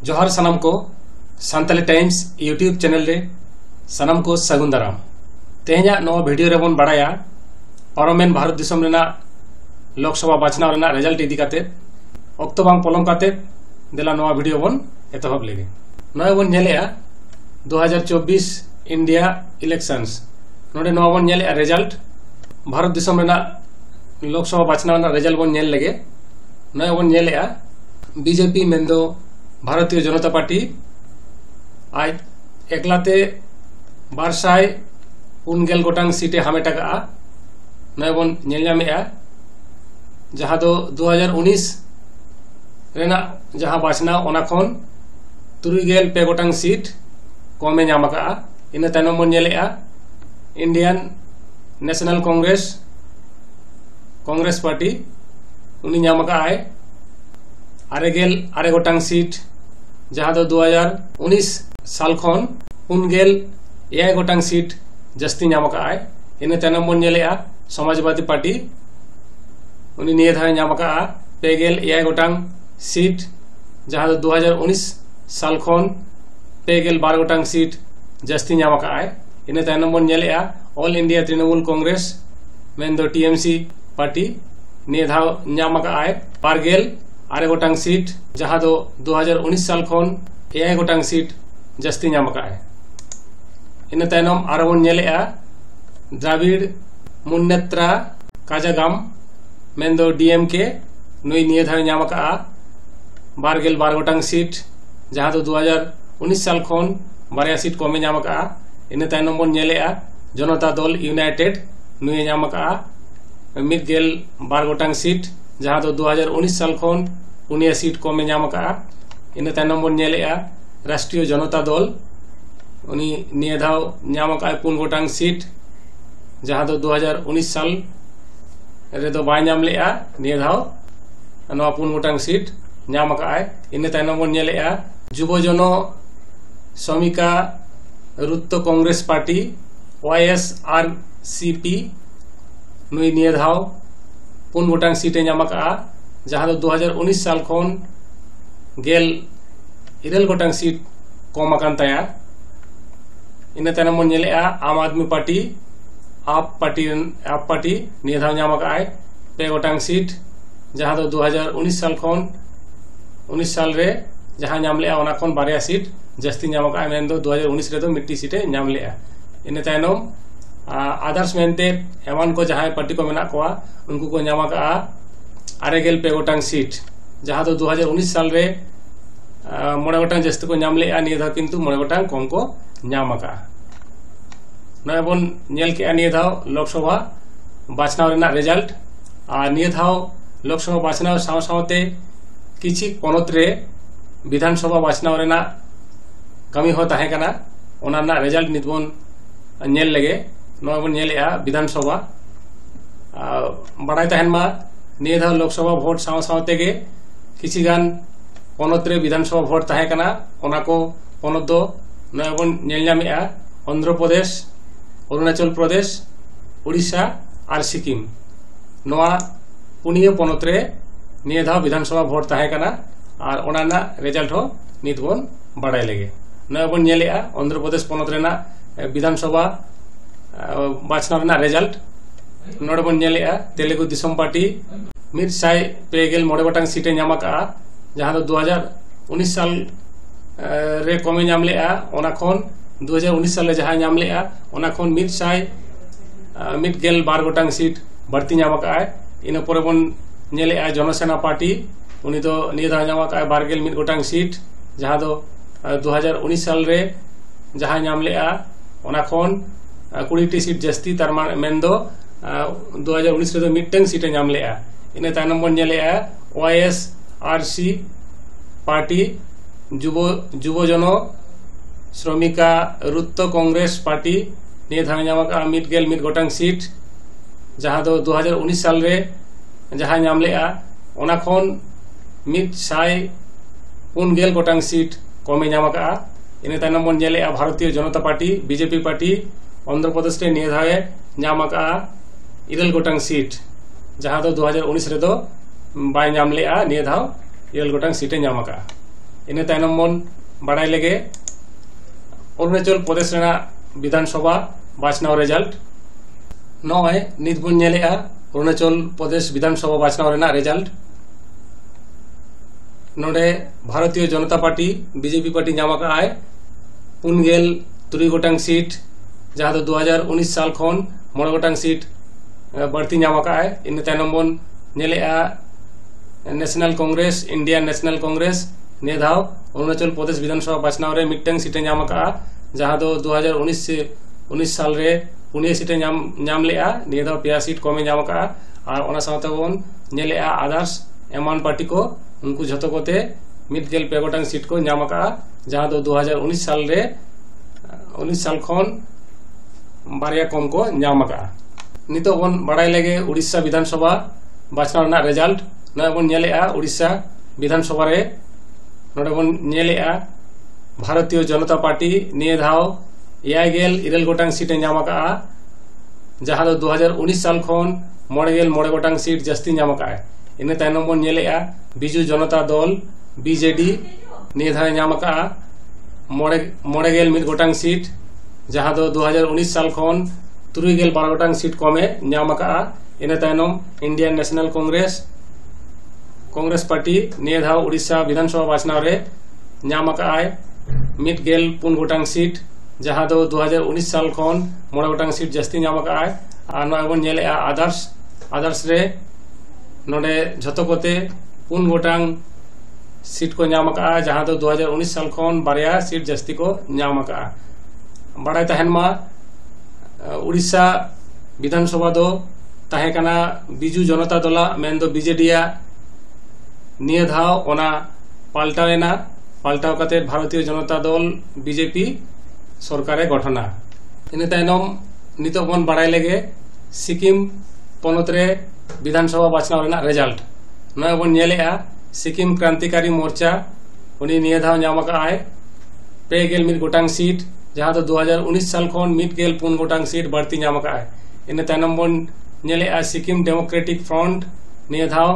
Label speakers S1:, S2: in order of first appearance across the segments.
S1: जोहार सनम को सान्ताली times YouTube channel रे सनम को सगुन दाराम तेहना नो वीडियो रे बन बड़ाया पारमेन भारत दिसम रेना लोकसभा बाछनाव रेना रिजल्ट इदी काते ऑक्टो बांग पोलम काते देला नोआ वीडियो बन एतहब लेगे नोए बन नेलेया 2024 इंडिया इलेक्शंस नोडे नोआ बन नेलेया रिजल्ट भारत दिसम रेना लोकसभा बाछनाव रेना रिजल्ट बन नेल लेगे नोए बन नेलेया बीजेपी मेंदो भारतीय जनता पार्टी आज एकलाते 249 गोटांग सीटे हामेट आका नोए बन नेलनामेया जहाँ दो 2019 रेना जहाँ बाछना ओना खन 3 गोटांग सीट कमे नाम आका इन तायनम बन नेलेया इंडियन नेशनल कांग्रेस पार्टी उनी नाम आका आय 9 गोटांग सीट जहाँ दो 2019 साल खन 9 गोटांग सीट जस्ती नाम आका आय इन तायनम बन नेलेया समाजवादी पार्टी उनी निये धावे नाम आका 9 गोटांग सीट जहाँ दो 2019 साल खन 12 गोटांग सीट जस्ती नाम आका आय इन तायनम बन नेलेया ऑल इंडिया तृणमूल कांग्रेस मेंदो टीएमसी पार्टी निये धाव नाम आका आय 9 गोटांग सीट जहाँ दो 2019 साल खन 9 गोटांग सीट जस्ती नाम आका आय इन तायनम आरो बन नेलेया द्राविड़ मुन्नेत्रा काजागाम मेंदो डीएमके नुई निये धावे नाम आका 12 गोटांग सीट जहाँ दो 2019 साल खन 2 सीट कमे नाम आका इन तायनम बन नेलेया जनता दल यूनाइटेड नुई नाम आका 12 गोटांग सीट जहाँ दो 2019 साल खन 9 सीट कमे नाम आका इन तायनम बन नेलेया राष्ट्रीय जनता दल उनी निये धाव नाम आका 4 गोटांग सीट जहाँ दो 2019 साल रेदो बाय नाम लेया निये धाव नवा 4 गोटांग सीट नाम आका आय इन तायनम बन नेलेया युवजन श्रमिका रुत्तो कांग्रेस पार्टी YSRCP नुई निये धाव 4 गोटांग सीटे नाम आका जहाँ दो 2019 साल खन 9 गोटांग सीट कम आकान ताया इन तायनम बन नेलेया आम आदमी पार्टी आप पार्टी निये धाव नाम आका 2 गोटांग सीट जहाँ दो 2019 साल खन 19 साल रे जहाँ नाम लेया ओना खन 2 सीट जस्ती नाम आका मेन दो 2019 रे दो मिट्टी सीटे नाम लेया इन तायनम आदर्श मेनते एमान को जहाँ पार्टी को मेना कोआ उनको को नाम आका 9 गोटांग सीट जहाँ दो 2019 साल रे 9 गोटांग जस्ती को नाम लेया निये धाव किंतु 9 गोटांग कम को नाम आका नय बन नेल के निये धाव लोकसभा बाछनाव रेना रिजल्ट आ निये धाव लोकसभा बाछनाव साव सावते किछि पनत रे विधानसभा बाछनाव रेना कमी हो ताहे कना ओना ना रिजल्ट नित बन नेल लेगे नय बन नेलेया विधानसभा बड़ाई ताहेन मा निये धाव लोकसभा भोट साव सावते गे किछि गान पनत रे विधानसभा भोट ताहे कना ओना को पनत दो नय बन नेल नामेया आंध्र प्रदेश अरुणाचल प्रदेश उड़ीसा और सिक्किम नोआ 4 पनत रे निये धाव विधानसभा भोट ताहे कना और ओना ना रिजल्ट हो नित बन बड़ाई लेगे नय बन नेलेया आंध्र प्रदेश पनत रेना विधानसभा बाछनाव रेना रिजल्ट नोडे बन नेलेया तेलुगु दिसम पार्टी 153 गोटांग सीटे नाम आका जहाँ दो 2019 साल रे कमे नाम लेया ओना खन 2019 साल जहाँ नाम लेया ओना खन 112 गोटांग सीट बढ़ती नाम आका इन पर बन नेलेया जनसेना पार्टी उनी दो निये धाव नाम आका 21 गोटांग सीट जहाँ दो 2019 साल रे जहाँ नाम लेया ओना खन 20 सीट जस्ती तार मेन दो 2019 रे दो मिटटेंग सीटे नाम लेया इन तायनम बन नेलेया YSRC पार्टी युवजन श्रमिका रुत्तो कांग्रेस पार्टी निये धाव नाम आका 1 गोटांग सीट जहाँ दो 2019 साल रे जहाँ नाम लेया ओना खन 149 गोटांग सीट कमे नाम आका इन तायनम बन नेलेया Bharatiya Janata party BJP party Andhra Pradesh रे निये धावे नाम आका 9 गोटांग सीट जहाँ दो 2019 रे दो बाय नाम लेया निये धाव 9 गोटांग सीटे नाम आका इन तायनम बन बाड़ाय लेगे अरुणाचल प्रदेश रेना विधानसभा बाछनाव रिजल्ट नय नित बन नेलेआ अरुणाचल प्रदेश विधानसभा बाछनाव Raina result नोडे Bharatiya Janata party BJP party नामका आय 3 गोटांग सीट जहाँ दो 2019 साल खन 9 गोटांग सीट बढ़ती नामका आय इन तायनम बन नेलेआ national Congress Indian national Congress ने धाव अरुणाचल प्रदेश विधानसभा बाछनाव रे मिटटेंग सीटे नामका जहाँ दो 2019 साल रे 9 सीटे नाम लेआ निये धाव 5 सीट कमे नामका और ओना साथे बन नेलेआ आदर्श एमान पार्टी को उनको झतो कोते मिटगेल 5 गोटांग सीट को नामका जहाँ दो 2019 साल रे 19 साल खन बारिया कम को नामका नितो बन बाड़ाय लेगे उड़ीसा विधानसभा बाछनाव रेना रिजल्ट नय बन नेलेआ उड़ीसा विधानसभा रे नोडे बन नेलेआ भारतीय जनता पार्टी निये धाव 9 गोटांग सीटे नामका जहाँ दो 2019 साल खन 9 गोटांग सीट जस्ती नामका इन तायनम बन नेलेआ बिजू जनता दल बीजेडी निये धाव नामका 9 गोटांग सीट जहाँ दो 2019 साल खन 12 गोटांग सीट कमे नामका इन तायनम इंडियन नेशनल कांग्रेस पार्टी निये धाव उड़ीसा विधानसभा बाछनाव रे नामका आय 4 गोटांग सीट जहाँ दो 2019 साल खन 9 गोटांग सीट जस्ती नामका आय और नय बन नेलेआ आदर्श रे नोडे झतो कोते 4 गोटांग सीट को नामका जहाँ दो 2019 साल खन 2 सीट जस्ती को नामका बाड़ाय तहन मा उड़ीसा विधानसभा दो ताहे कना बिजू जनता दल मेन दो बीजेडिया निये धाव ओना पाल्टाव कते भारतीय जनता दल बीजेपी सरकारे गठना इन तायनम नितो बन बाड़ाय लेगे सिक्किम पनत रे विधानसभा बाछनाव रेना रिजल्ट नय बन नेलेआ सिक्किम क्रांतिकारी मोर्चा उनी निये धाव नामका आय 2 गोटांग सीट जहाँ दो 2019 साल खन 4 गोटांग सीट बढ़ती नामका आय इन तायनम बन नेलेआ सिक्किम डेमोक्रेटिक फ्रंट निये धाव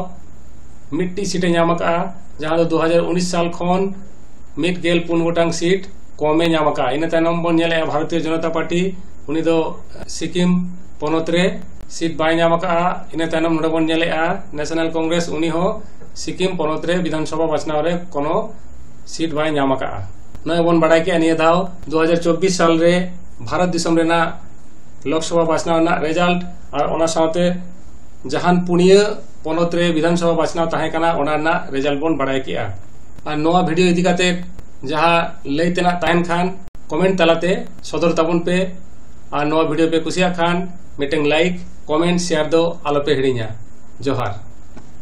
S1: 1 सीटे नामका जहाँ दो 2019 साल खन 4 गोटांग सीट कमे नामका इन तायनम बन नेलेआ भारतीय जनता पार्टी उनी दो सिक्किम पनत रे सीट बाय नामका इन तायनम नोडे बन नेलेआ नेशनल कांग्रेस उनी हो सिक्किम पनत रे विधानसभा बाछनाव रे कोनो सीट बाय नामका नय बन बाड़ाय के निये धाव 2024 साल रे भारत दिसम रेना लोकसभा बाछनाव रेना रिजल्ट और ओना साथे जहान पुनिया पनत रे विधानसभा बाछनाव ताहे कना ओना ना रिजल्ट बन बाड़ाय किया और नोआ वीडियो इदी काते जहाँ लैतेना ताहन खान कमेंट तलाते सदर ताबन पे और नोआ वीडियो पे कुसिया खान मिटेंग लाइक कमेंट शेयर दो आलोपे हिड़िया जोहार।